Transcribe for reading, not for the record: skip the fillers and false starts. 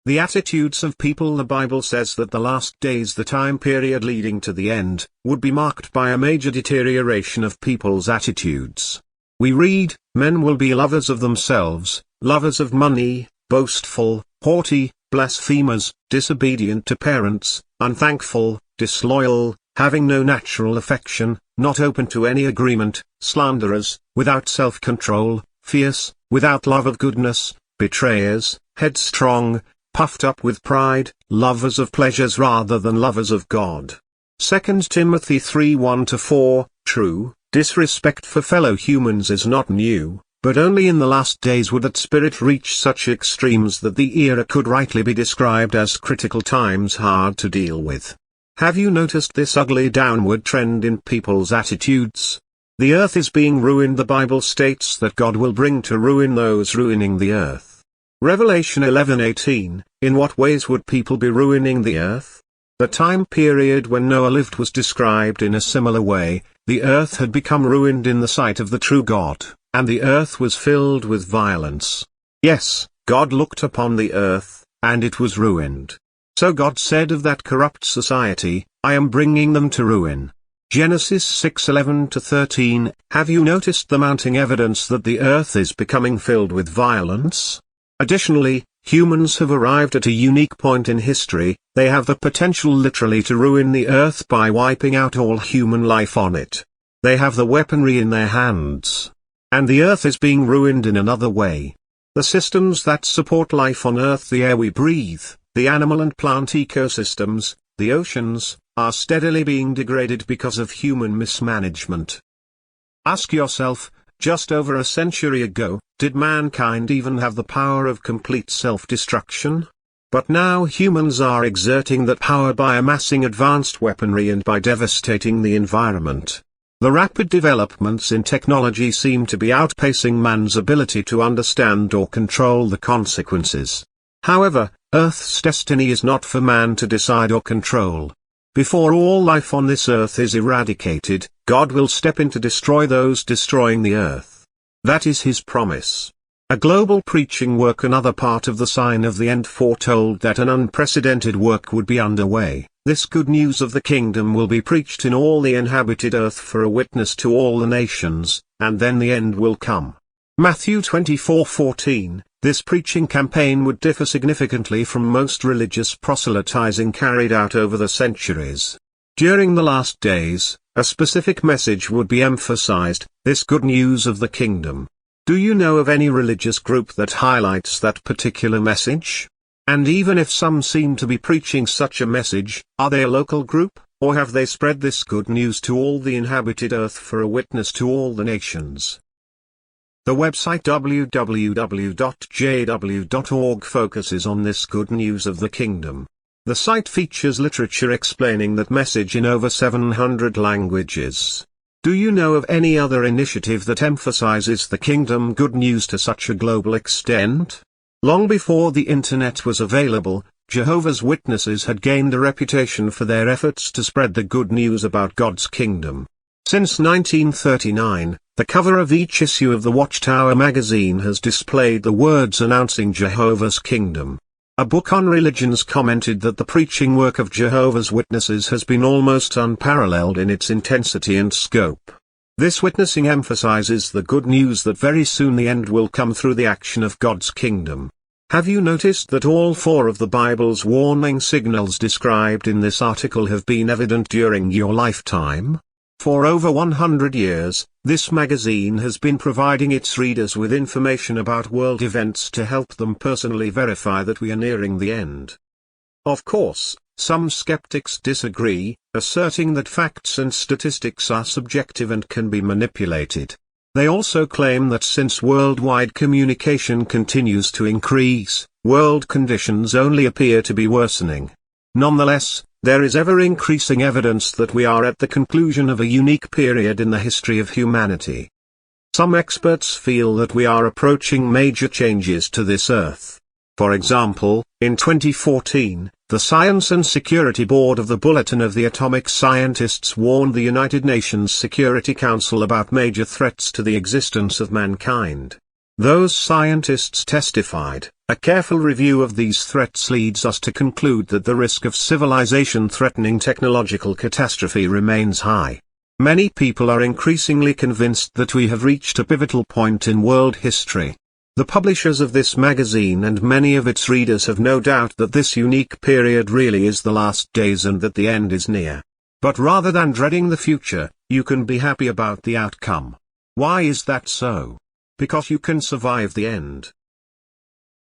The attitudes of people. The Bible says that the last days, the time period leading to the end, would be marked by a major deterioration of people's attitudes. We read, "Men will be lovers of themselves, lovers of money, boastful, haughty, blasphemers, disobedient to parents, unthankful, disloyal, having no natural affection, not open to any agreement, slanderers, without self-control, fierce, without love of goodness, betrayers, headstrong, puffed up with pride, lovers of pleasures rather than lovers of God." 2 Timothy 3:1-4. True, disrespect for fellow humans is not new, but only in the last days would that spirit reach such extremes that the era could rightly be described as critical times, hard to deal with. Have you noticed this ugly downward trend in people's attitudes? The earth is being ruined. The Bible states that God will bring to ruin those ruining the earth. Revelation 11:18, in what ways would people be ruining the earth? The time period when Noah lived was described in a similar way. The earth had become ruined in the sight of the true God, and the earth was filled with violence. Yes, God looked upon the earth, and it was ruined. So God said of that corrupt society, "I am bringing them to ruin." Genesis 6:11-13. Have you noticed the mounting evidence that the earth is becoming filled with violence? Additionally, humans have arrived at a unique point in history. They have the potential literally to ruin the earth by wiping out all human life on it. They have the weaponry in their hands. And the earth is being ruined in another way. The systems that support life on earth, the air we breathe, the animal and plant ecosystems, the oceans, are steadily being degraded because of human mismanagement. Ask yourself, just over a century ago, did mankind even have the power of complete self-destruction? But now humans are exerting that power by amassing advanced weaponry and by devastating the environment. The rapid developments in technology seem to be outpacing man's ability to understand or control the consequences. However, Earth's destiny is not for man to decide or control. Before all life on this earth is eradicated, God will step in to destroy those destroying the earth. That is his promise. A global preaching work, another part of the sign of the end, foretold that an unprecedented work would be underway. This good news of the kingdom will be preached in all the inhabited earth for a witness to all the nations, and then the end will come. Matthew 24:14. This preaching campaign would differ significantly from most religious proselytizing carried out over the centuries. During the last days, a specific message would be emphasized, this good news of the kingdom. Do you know of any religious group that highlights that particular message? And even if some seem to be preaching such a message, are they a local group, or have they spread this good news to all the inhabited earth for a witness to all the nations? The website www.jw.org focuses on this good news of the kingdom. The site features literature explaining that message in over 700 languages. Do you know of any other initiative that emphasizes the kingdom good news to such a global extent? Long before the internet was available, Jehovah's Witnesses had gained a reputation for their efforts to spread the good news about God's kingdom. Since 1939, the cover of each issue of the Watchtower magazine has displayed the words announcing Jehovah's Kingdom. A book on religions commented that the preaching work of Jehovah's Witnesses has been almost unparalleled in its intensity and scope. This witnessing emphasizes the good news that very soon the end will come through the action of God's kingdom. Have you noticed that all four of the Bible's warning signals described in this article have been evident during your lifetime? For over 100 years, this magazine has been providing its readers with information about world events to help them personally verify that we are nearing the end. Of course, some skeptics disagree, asserting that facts and statistics are subjective and can be manipulated. They also claim that since worldwide communication continues to increase, world conditions only appear to be worsening. Nonetheless, there is ever-increasing evidence that we are at the conclusion of a unique period in the history of humanity. Some experts feel that we are approaching major changes to this earth. For example, in 2014, the Science and Security Board of the Bulletin of the Atomic Scientists warned the United Nations Security Council about major threats to the existence of mankind. Those scientists testified, a careful review of these threats leads us to conclude that the risk of civilization-threatening technological catastrophe remains high. Many people are increasingly convinced that we have reached a pivotal point in world history. The publishers of this magazine and many of its readers have no doubt that this unique period really is the last days and that the end is near. But rather than dreading the future, you can be happy about the outcome. Why is that so? Because you can survive the end.